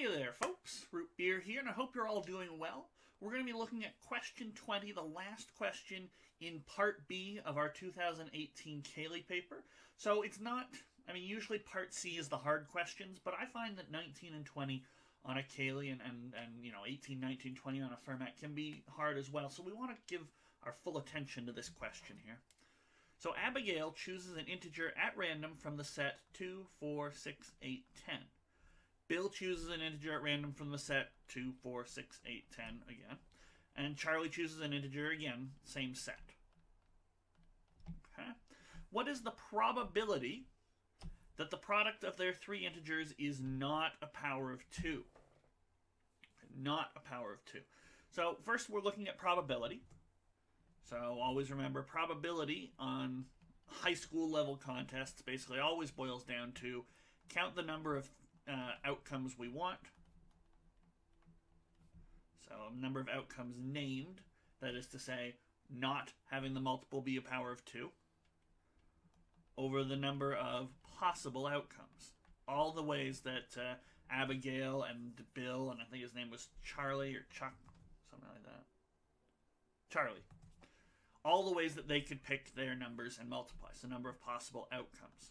Hi there, folks. Root Beer here, and I hope you're all doing well. We're going to be looking at question 20, the last question in part B of our 2018 Cayley paper. So it's not, usually part C is the hard questions, but I find that 19 and 20 on a Cayley and 18, 19, 20 on a Fermat can be hard as well. So we want to give our full attention to this question here. So Abigail chooses an integer at random from the set 2, 4, 6, 8, 10. Bill chooses an integer at random from the set 2, 4, 6, 8, 10 again. And Charlie chooses an integer again, same set. Okay. What is the probability that the product of their three integers is not a power of 2? Not a power of 2. So first we're looking at probability. So always remember, probability on high school level contests basically always boils down to count the number of outcomes we want. So number of outcomes named, that is to say, not having the multiple be a power of 2, over the number of possible outcomes. All the ways that Abigail and Bill, and I think his name was Charlie or Chuck, something like that. Charlie. All the ways that they could pick their numbers and multiply, so the number of possible outcomes.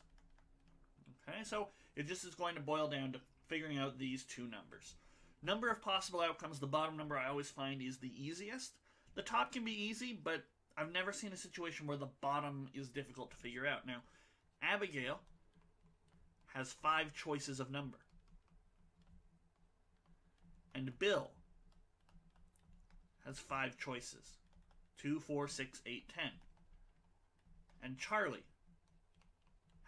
Okay, so it just is going to boil down to figuring out these two numbers. Number of possible outcomes, the bottom number I always find is the easiest. The top can be easy, but I've never seen a situation where the bottom is difficult to figure out. Now, Abigail has 5 choices of number. And Bill has 5 choices. 2, 4, 6, 8, 10. And Charlie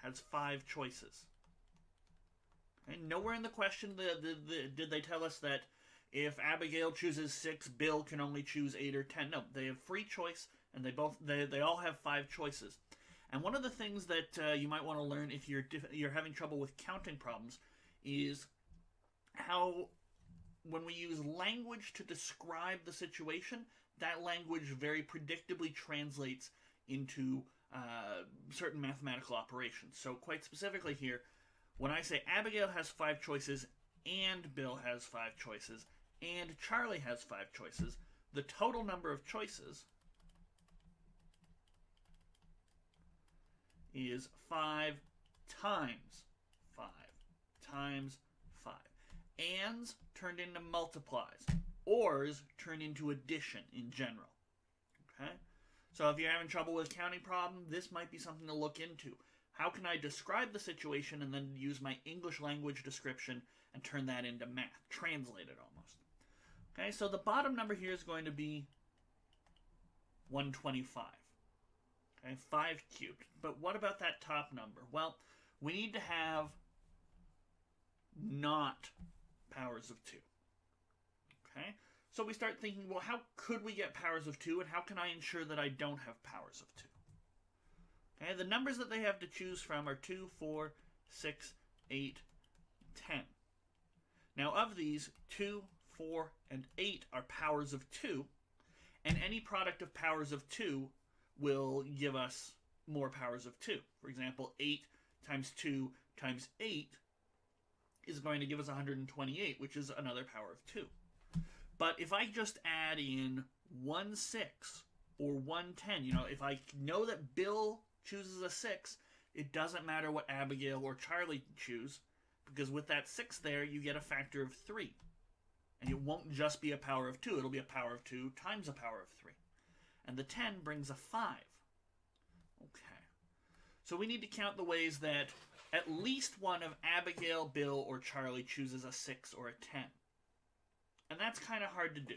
has 5 choices. Okay? Nowhere in the question did they tell us that if Abigail chooses 6, Bill can only choose 8 or 10. No, they have free choice, and they all have 5 choices. And one of the things that you might want to learn if you're having trouble with counting problems is how, when we use language to describe the situation, that language very predictably translates into certain mathematical operations. So quite specifically here, when I say Abigail has 5 choices, and Bill has 5 choices, and Charlie has 5 choices, the total number of choices is 5 times 5 times 5. Ands turned into multiplies. Ors turn into addition in general. Okay? So if you're having trouble with a counting problem, this might be something to look into. How can I describe the situation and then use my English language description and turn that into math? Translate it almost. Okay, so the bottom number here is going to be 125. Okay, 5 cubed. But what about that top number? Well, we need to have not powers of 2. Okay, so we start thinking, well, how could we get powers of 2, and how can I ensure that I don't have powers of 2? Okay, the numbers that they have to choose from are 2, 4, 6, 8, 10. Now, of these, 2, 4, and 8 are powers of 2, and any product of powers of 2 will give us more powers of 2. For example, 8 times 2 times 8 is going to give us 128, which is another power of 2. But if I just add in 1 6 or 1 10, if I know that Bill chooses a 6, it doesn't matter what Abigail or Charlie choose, because with that 6 there, you get a factor of 3. And it won't just be a power of 2, it'll be a power of 2 times a power of 3. And the 10 brings a 5. Okay. So we need to count the ways that at least one of Abigail, Bill, or Charlie chooses a 6 or a 10. And that's kind of hard to do,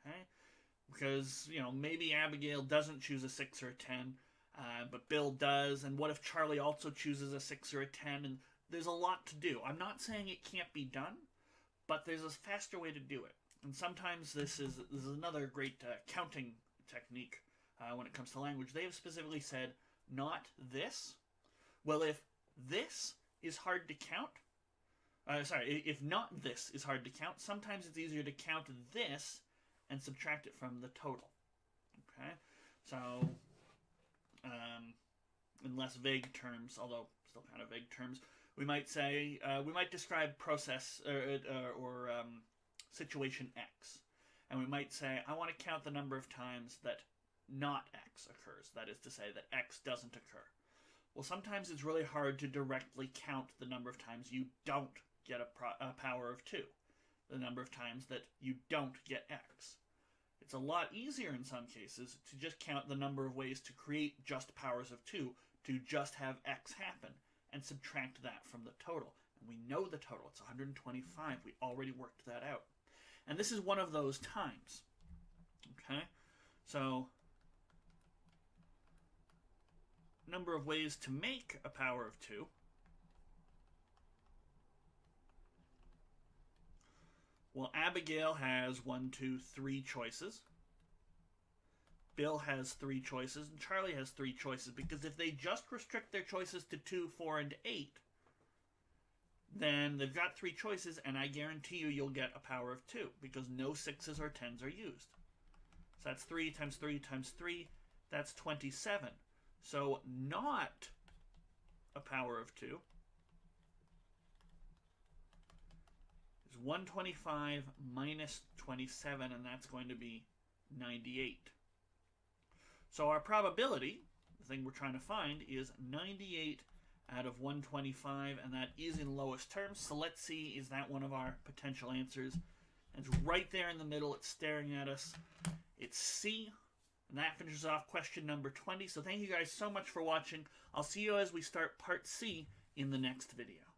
okay? Because, maybe Abigail doesn't choose a 6 or a 10, but Bill does. And what if Charlie also chooses a 6 or a 10? And there's a lot to do. I'm not saying it can't be done, but there's a faster way to do it. And sometimes this is another great counting technique when it comes to language. They have specifically said, not this. Well, if this is hard to count, if not this is hard to count, sometimes it's easier to count this and subtract it from the total. Okay? So, in less vague terms, although still kind of vague terms, We might say, we might describe process or situation X. And we might say, I want to count the number of times that not X occurs. That is to say, that X doesn't occur. Well, sometimes it's really hard to directly count the number of times you don't get a power of 2. The number of times that you don't get X. It's a lot easier in some cases to just count the number of ways to create just powers of 2 to just have X happen and subtract that from the total. And we know the total. It's 125. We already worked that out. And this is one of those times. Okay? So, number of ways to make a power of 2. Well, Abigail has 1, 2, 3 choices. Bill has 3 choices, and Charlie has 3 choices, because if they just restrict their choices to 2, 4, and 8, then they've got 3 choices, and I guarantee you'll get a power of 2, because no 6s or 10s are used. So that's 3 times 3 times 3, that's 27. So not a power of 2 is 125 minus 27, and that's going to be 98. So our probability, the thing we're trying to find, is 98 out of 125, and that is in lowest terms. So let's see, is that one of our potential answers? And it's right there in the middle. It's staring at us. It's C. And that finishes off question number 20. So thank you guys so much for watching. I'll see you as we start part C in the next video.